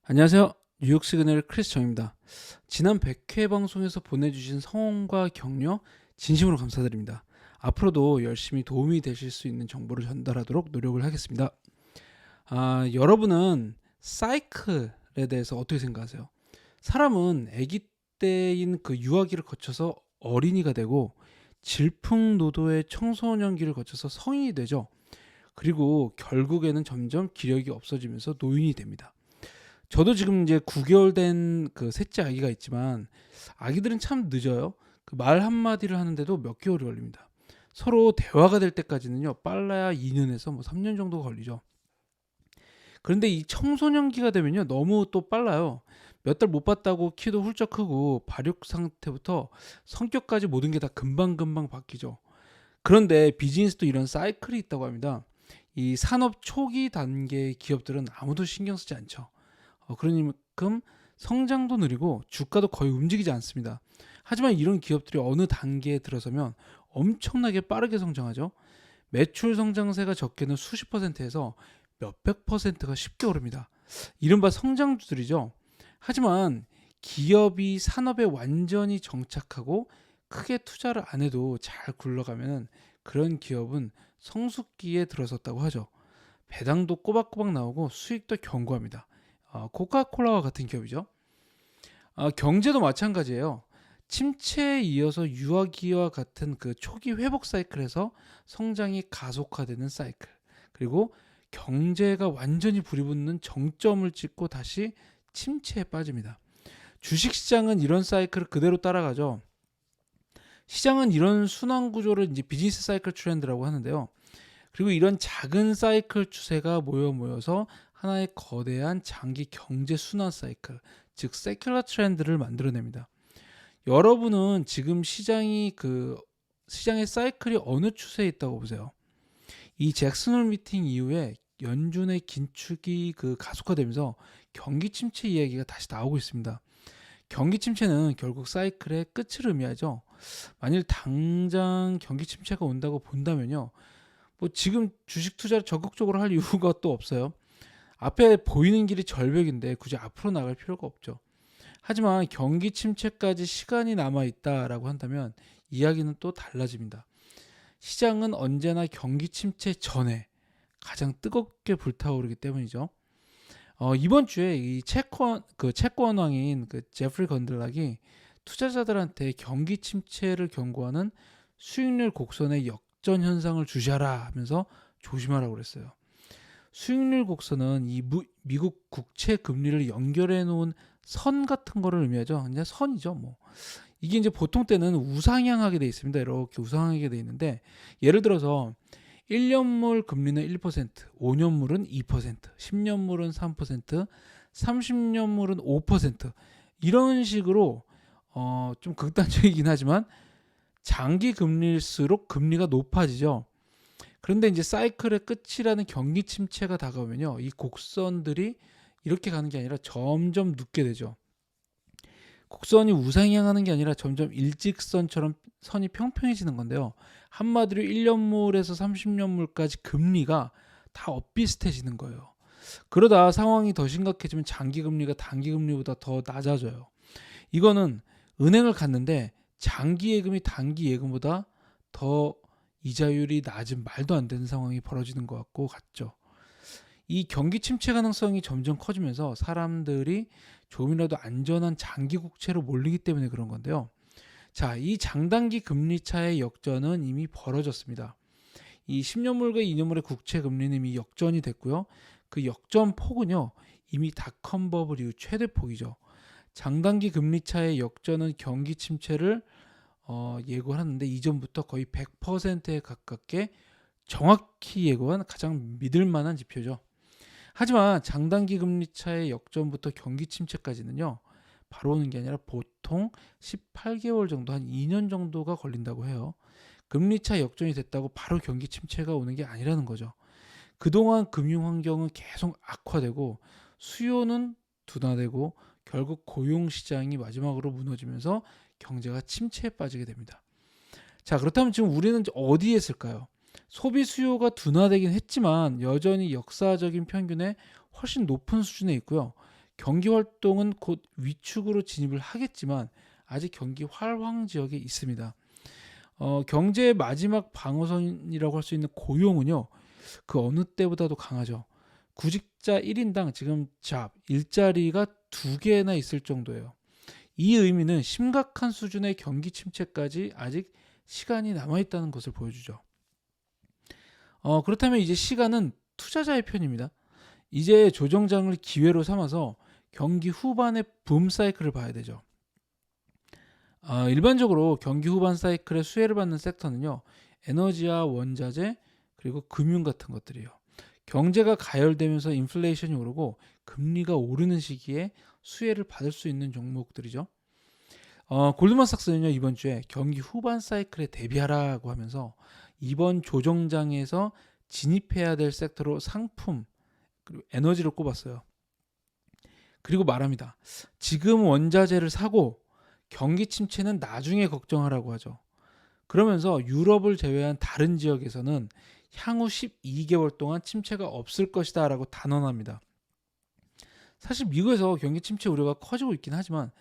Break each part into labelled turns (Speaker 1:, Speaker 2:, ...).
Speaker 1: 안녕하세요. 뉴욕 시그널 크리스 정입니다. 지난 100회 방송에서 보내주신 성원과 격려 진심으로 감사드립니다. 앞으로도 열심히 도움이 되실 수 있는 정보를 전달하도록 노력을 하겠습니다. 여러분은 사이클에 대해서 어떻게 생각하세요? 사람은 아기 때인 그 유아기를 거쳐서 어린이가 되고 질풍노도의 청소년기를 거쳐서 성인이 되죠. 그리고 결국에는 점점 기력이 없어지면서 노인이 됩니다. 저도 지금 이제 9개월 된 그 셋째 아기가 있지만 아기들은 참 늦어요. 그 말 한마디를 하는데도 몇 개월이 걸립니다. 서로 대화가 될 때까지는요, 빨라야 2년에서 뭐 3년 정도 걸리죠. 그런데 이 청소년기가 되면요, 너무 또 빨라요. 몇 달 못 봤다고 키도 훌쩍 크고 발육 상태부터 성격까지 모든 게 다 금방금방 바뀌죠. 그런데 비즈니스도 이런 사이클이 있다고 합니다. 이 산업 초기 단계 기업들은 아무도 신경 쓰지 않죠. 그러니만큼 성장도 느리고 주가도 거의 움직이지 않습니다. 하지만 이런 기업들이 어느 단계에 들어서면 엄청나게 빠르게 성장하죠. 매출 성장세가 적게는 수십 퍼센트에서 몇백 퍼센트가 쉽게 오릅니다. 이른바 성장주들이죠. 하지만 기업이 산업에 완전히 정착하고 크게 투자를 안 해도 잘 굴러가면 그런 기업은 성숙기에 들어섰다고 하죠. 배당도 꼬박꼬박 나오고 수익도 견고합니다. 코카콜라와 같은 기업이죠. 경제도 마찬가지예요. 침체에 이어서 유아기와 같은 그 초기 회복 사이클에서 성장이 가속화되는 사이클. 그리고 경제가 완전히 불이 붙는 정점을 찍고 다시 침체에 빠집니다. 주식시장은 이런 사이클을 그대로 따라가죠. 시장은 이런 순환 구조를 이제 비즈니스 사이클 트렌드라고 하는데요. 그리고 이런 작은 사이클 추세가 모여서 하나의 거대한 장기 경제 순환 사이클, 즉 세큘러 트렌드를 만들어냅니다. 여러분은 지금 시장의 사이클이 어느 추세에 있다고 보세요? 이 잭슨홀 미팅 이후에 연준의 긴축이 가속화되면서 경기 침체 이야기가 다시 나오고 있습니다. 경기 침체는 결국 사이클의 끝을 의미하죠. 만일 당장 경기 침체가 온다고 본다면요, 뭐 지금 주식 투자를 적극적으로 할 이유가 또 없어요. 앞에 보이는 길이 절벽인데 굳이 앞으로 나갈 필요가 없죠. 하지만 경기 침체까지 시간이 남아 있다라고 한다면 이야기는 또 달라집니다. 시장은 언제나 경기 침체 전에 가장 뜨겁게 불타오르기 때문이죠. 이번 주에 이 채권 왕인 제프리 건들락이 투자자들한테 경기 침체를 경고하는 수익률 곡선의 역전 현상을 주시하라 하면서 조심하라고 그랬어요. 수익률 곡선은 이 미국 국채 금리를 연결해 놓은 선 같은 거를 의미하죠. 그냥 선이죠, 뭐. 이게 이제 보통 때는 우상향하게 돼 있습니다. 이렇게 우상향하게 돼 있는데, 예를 들어서 1년물 금리는 1%, 5년물은 2%, 10년물은 3%, 30년물은 5%, 이런 식으로 좀 극단적이긴 하지만 장기 금리일수록 금리가 높아지죠. 그런데 이제 사이클의 끝이라는 경기 침체가 다가오면요, 이 곡선들이 이렇게 가는 게 아니라 점점 눕게 되죠. 곡선이 우상향하는 게 아니라 점점 일직선처럼 선이 평평해지는 건데요. 한마디로 1년물에서 30년물까지 금리가 다 엇비슷해지는 거예요. 그러다 상황이 더 심각해지면 장기 금리가 단기 금리보다 더 낮아져요. 이거는 은행을 갔는데 장기 예금이 단기 예금보다 더 이자율이 낮은 말도 안 되는 상황이 벌어지는 것 같죠. 이 경기 침체 가능성이 점점 커지면서 사람들이 조금이라도 안전한 장기 국채로 몰리기 때문에 그런 건데요. 자, 이 장단기 금리 차의 역전은 이미 벌어졌습니다. 이 10년물과 2년물의 국채 금리는 이미 역전이 됐고요. 그 역전 폭은요, 이미 닷컴 버블 이후 최대 폭이죠. 장단기 금리 차의 역전은 경기 침체를 예고하는데 이전부터 거의 100%에 가깝게 정확히 예고한 가장 믿을 만한 지표죠. 하지만 장단기 금리 차의 역전부터 경기 침체까지는요, 바로 오는 게 아니라 보통 18개월 정도, 한 2년 정도가 걸린다고 해요. 금리 차 역전이 됐다고 바로 경기 침체가 오는 게 아니라는 거죠. 그동안 금융 환경은 계속 악화되고 수요는 둔화되고 결국 고용 시장이 마지막으로 무너지면서 경제가 침체에 빠지게 됩니다. 자, 그렇다면 지금 우리는 어디에 있을까요? 소비 수요가 둔화되긴 했지만 여전히 역사적인 평균에 훨씬 높은 수준에 있고요. 경기 활동은 곧 위축으로 진입을 하겠지만 아직 경기 활황 지역에 있습니다. 경제의 마지막 방어선이라고 할 수 있는 고용은요, 그 어느 때보다도 강하죠. 구직자 1인당 지금 일자리가 2개나 있을 정도예요. 이 의미는 심각한 수준의 경기 침체까지 아직 시간이 남아있다는 것을 보여주죠. 그렇다면 이제 시간은 투자자의 편입니다. 이제 조정장을 기회로 삼아서 경기 후반의 붐 사이클을 봐야 되죠. 일반적으로 경기 후반 사이클의 수혜를 받는 섹터는요, 에너지와 원자재 그리고 금융 같은 것들이에요. 경제가 가열되면서 인플레이션이 오르고 금리가 오르는 시기에 수혜를 받을 수 있는 종목들이죠. 골드만삭스는요, 이번 주에 경기 후반 사이클에 대비하라고 하면서 이번 조정장에서 진입해야 될 섹터로 상품 그리고 에너지를 꼽았어요. 그리고 말합니다. 지금 원자재를 사고 경기 침체는 나중에 걱정하라고 하죠. 그러면서 유럽을 제외한 다른 지역에서는 향후 12개월 동안 침체가 없을 것이다 라고 단언합니다. 사실 미국에서 경기 침체 우려가 커지고 있긴 하지만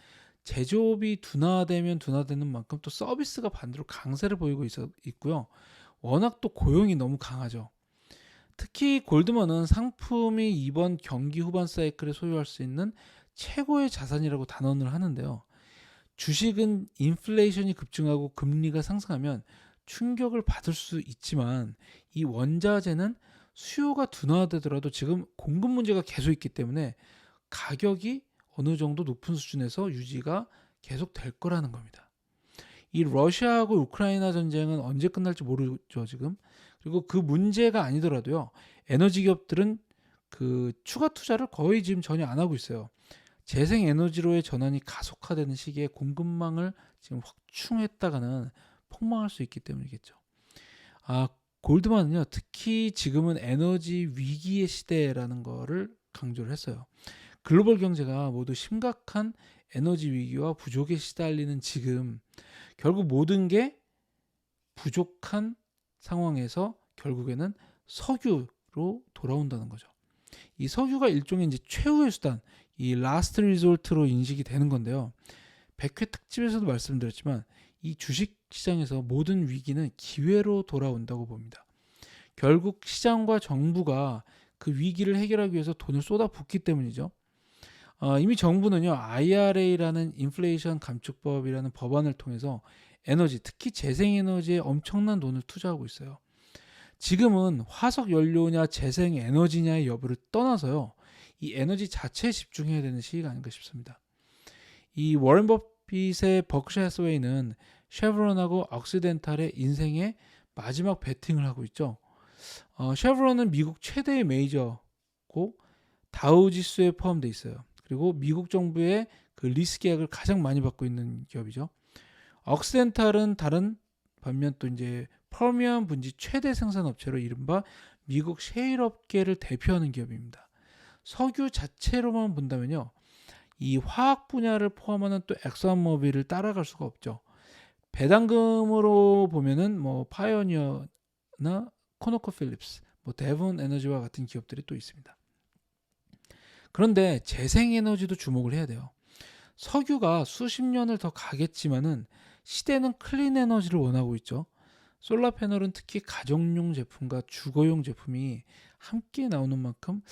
Speaker 1: 제조업이 둔화되면 둔화되는 만큼 또 서비스가 반대로 강세를 보이고 있고요. 워낙 또 고용이 너무 강하죠. 특히 골드만은 상품이 이번 경기 후반 사이클에 소유할 수 있는 최고의 자산이라고 단언을 하는데요. 주식은 인플레이션이 급증하고 금리가 상승하면 충격을 받을 수 있지만 이 원자재는 수요가 둔화되더라도 지금 공급 문제가 계속 있기 때문에 가격이 어느 정도 높은 수준에서 유지가 계속 될 거라는 겁니다. 이 러시아하고 우크라이나 전쟁은 언제 끝날지 모르죠, 지금. 그리고 그 문제가 아니더라도요, 에너지 기업들은 그 추가 투자를 거의 지금 전혀 안 하고 있어요. 재생에너지로의 전환이 가속화되는 시기에 공급망을 지금 확충했다가는 폭망할 수 있기 때문이겠죠. 골드만은요, 특히 지금은 에너지 위기의 시대라는 거를 강조를 했어요. 글로벌 경제가 모두 심각한 에너지 위기와 부족에 시달리는 지금 결국 모든 게 부족한 상황에서 결국에는 석유로 돌아온다는 거죠. 이 석유가 일종의 이제 최후의 수단, 이 라스트 리솔트로 인식이 되는 건데요. 100회 특집에서도 말씀드렸지만 이 주식 시장에서 모든 위기는 기회로 돌아온다고 봅니다. 결국 시장과 정부가 그 위기를 해결하기 위해서 돈을 쏟아붓기 때문이죠. 이미 정부는요, IRA라는 인플레이션 감축법이라는 법안을 통해서 에너지, 특히 재생에너지에 엄청난 돈을 투자하고 있어요. 지금은 화석 연료냐 재생에너지냐의 여부를 떠나서요, 이 에너지 자체에 집중해야 되는 시기가 아닌가 싶습니다. 이 워렌 버핏의 버크셔 해서웨이는 쉐브론하고 억시덴탈의 인생의 마지막 베팅을 하고 있죠. 쉐브론은 미국 최대의 메이저고 다우지수에 포함되어 있어요. 그리고 미국 정부의 그 리스 계약을 가장 많이 받고 있는 기업이죠. 억시덴탈은 다른 반면 또 이제 퍼미안 분지 최대 생산업체로 이른바 미국 셰일 업계를 대표하는 기업입니다. 석유 자체로만 본다면요, 이 화학 분야를 포함하는 또 엑선모빌을 따라갈 수가 없죠. 배당금으로 보면은 뭐 파이오니어나 코노코필립스, 뭐 데본 에너지와 같은 기업들이 또 있습니다. 그런데 재생에너지도 주목을 해야 돼요. 석유가 수십 년을 더 가겠지만은 시대는 클린 에너지를 원하고 있죠. 솔라 패널은 특히 가정용 제품과 주거용 제품이 함께 나오는 만큼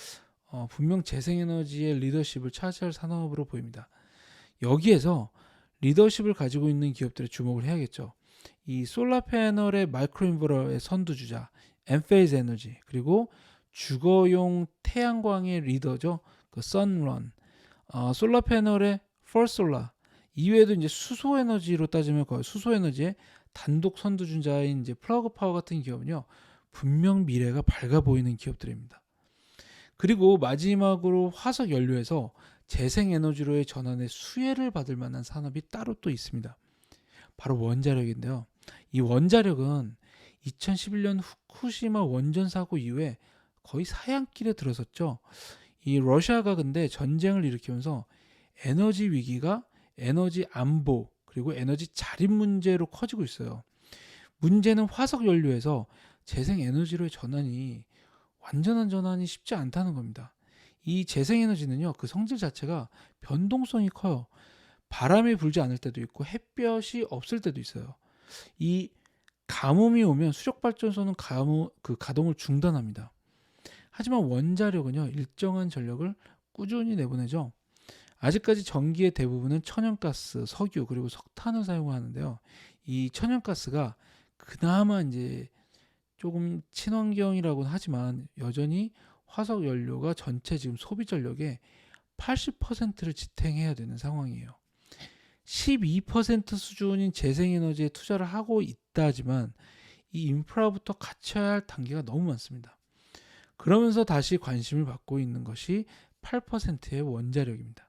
Speaker 1: 분명 재생에너지의 리더십을 차지할 산업으로 보입니다. 여기에서 리더십을 가지고 있는 기업들에 주목을 해야겠죠. 이 솔라 패널의 마이크로인버터의 선두주자 엔페이즈 에너지, 그리고 주거용 태양광의 리더죠, 그 선런, 솔라 패널의 퍼솔라 이외에도 이제 수소 에너지로 따지면 거의 수소 에너지의 단독 선두주자인 이제 플러그 파워 같은 기업은요, 분명 미래가 밝아 보이는 기업들입니다. 그리고 마지막으로 화석 연료에서 재생에너지로의 전환에 수혜를 받을 만한 산업이 따로 또 있습니다. 바로 원자력인데요. 이 원자력은 2011년 후쿠시마 원전 사고 이후에 거의 사양길에 들어섰죠. 이 러시아가 근데 전쟁을 일으키면서 에너지 위기가 에너지 안보 그리고 에너지 자립 문제로 커지고 있어요. 문제는 화석 연료에서 재생 에너지로의 전환이 완전한 전환이 쉽지 않다는 겁니다. 이 재생에너지는요, 그 성질 자체가 변동성이 커요. 바람이 불지 않을 때도 있고 햇볕이 없을 때도 있어요. 이 가뭄이 오면 수력발전소는 가동을 중단합니다. 하지만 원자력은요, 일정한 전력을 꾸준히 내보내죠. 아직까지 전기의 대부분은 천연가스, 석유 그리고 석탄을 사용하는데요. 이 천연가스가 그나마 이제 조금 친환경이라고는 하지만 여전히 화석 연료가 전체 지금 소비 전력의 80%를 지탱해야 되는 상황이에요. 12% 수준인 재생에너지에 투자를 하고 있다지만 이 인프라부터 갖춰야 할 단계가 너무 많습니다. 그러면서 다시 관심을 받고 있는 것이 8%의 원자력입니다.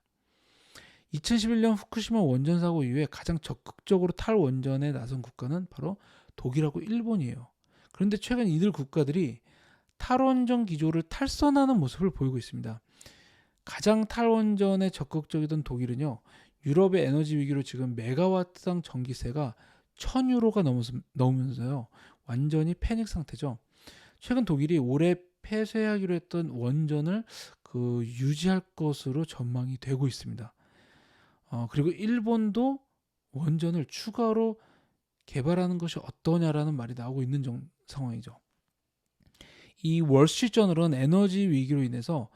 Speaker 1: 2011년 후쿠시마 원전 사고 이후에 가장 적극적으로 탈원전에 나선 국가는 바로 독일하고 일본이에요. 그런데 최근 이들 국가들이 탈원전 기조를 탈선하는 모습을 보이고 있습니다. 가장 탈원전에 적극적이던 독일은요, 유럽의 에너지 위기로 지금 메가와트당 전기세가 1000유로가 넘으면서요, 완전히 패닉 상태죠. 최근 독일이 올해 폐쇄하기로 했던 원전을 유지할 것으로 전망이 되고 있습니다. 그리고 일본도 원전을 추가로 개발하는 것이 어떠냐라는 말이 나오고 있는 상황이죠. 이 월스트리트저널은 에너지 위기로 인해서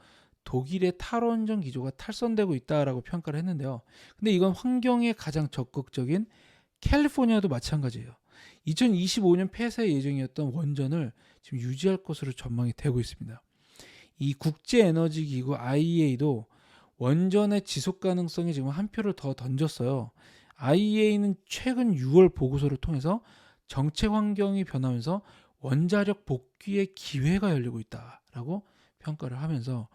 Speaker 1: 독일의 탈원전 기조가 탈선되고 있다라고 평가를 했는데요. 근데 이건 환경에 가장 적극적인 캘리포니아도 마찬가지예요. 2025년 폐쇄 예정이었던 원전을 지금 유지할 것으로 전망이 되고 있습니다. 이 국제에너지기구 IEA도 원전의 지속 가능성에 지금 한 표를 더 던졌어요. IEA는 최근 6월 보고서를 통해서 정책 환경이 변하면서 원자력 복귀의 기회가 열리고 있다라고 평가를 하면서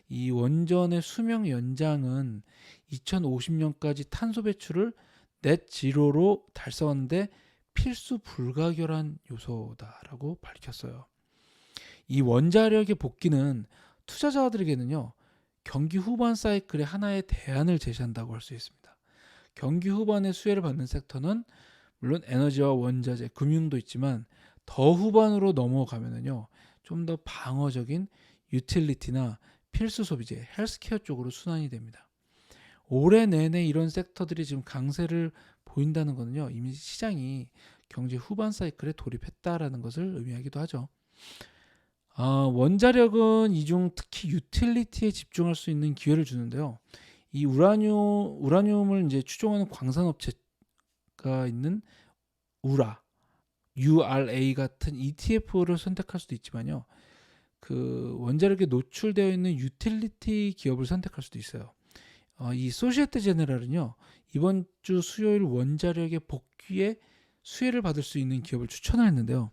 Speaker 1: 이 원전의 수명 연장은 2050년까지 탄소 배출을 넷 지로로 달성하는데 필수 불가결한 요소다라고 밝혔어요. 이 원자력의 복귀는 투자자들에게는요, 경기 후반 사이클의 하나의 대안을 제시한다고 할 수 있습니다. 경기 후반에 수혜를 받는 섹터는 물론 에너지와 원자재, 금융도 있지만 더 후반으로 넘어가면은요, 좀 더 방어적인 유틸리티나 필수 소비재, 헬스케어 쪽으로 순환이 됩니다. 올해 내내 이런 섹터들이 지금 강세를 보인다는 것은요, 이미 시장이 경제 후반 사이클에 돌입했다라는 것을 의미하기도 하죠. 원자력은 이중 특히 유틸리티에 집중할 수 있는 기회를 주는데요. 이 우라늄을 이제 추종하는 광산업체가 있는 URA 같은 ETF를 선택할 수도 있지만요. 그 원자력에 노출되어 있는 유틸리티 기업을 선택할 수도 있어요. 이 소시에테 제네랄은요, 이번 주 수요일 원자력의 복귀에 수혜를 받을 수 있는 기업을 추천을 했는데요.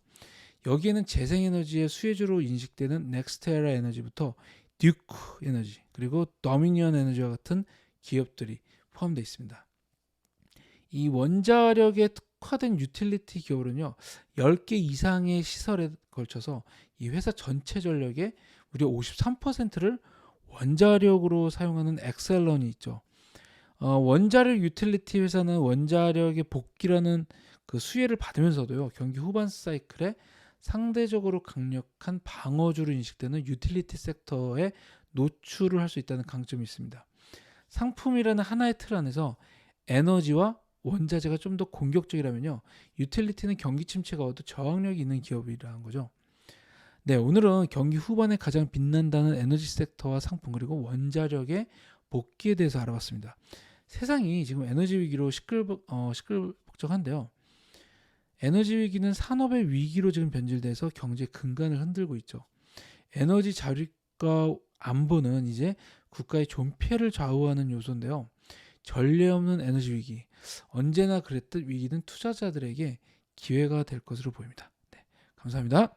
Speaker 1: 여기에는 재생에너지의 수혜주로 인식되는 넥스테라 에너지부터 듀크 에너지 그리고 도미니언 에너지와 같은 기업들이 포함되어 있습니다. 이 원자력에 특화된 유틸리티 기업은요, 10개 이상의 시설에 걸쳐서 이 회사 전체 전력의 무려 53%를 원자력으로 사용하는 엑셀런이 있죠. 원자력 유틸리티 회사는 원자력의 복귀라는 그 수혜를 받으면서도요, 경기 후반 사이클에 상대적으로 강력한 방어주로 인식되는 유틸리티 섹터에 노출을 할 수 있다는 강점이 있습니다. 상품이라는 하나의 틀 안에서 에너지와 원자재가 좀 더 공격적이라면요, 유틸리티는 경기 침체가 와도 저항력이 있는 기업이라는 거죠. 네, 오늘은 경기 후반에 가장 빛난다는 에너지 섹터와 상품 그리고 원자력의 복귀에 대해서 알아봤습니다. 세상이 지금 에너지 위기로 시끌벅적한데요. 에너지 위기는 산업의 위기로 지금 변질돼서 경제 근간을 흔들고 있죠. 에너지 자립과 안보는 이제 국가의 존폐를 좌우하는 요소인데요. 전례 없는 에너지 위기, 언제나 그랬듯 위기는 투자자들에게 기회가 될 것으로 보입니다. 네, 감사합니다.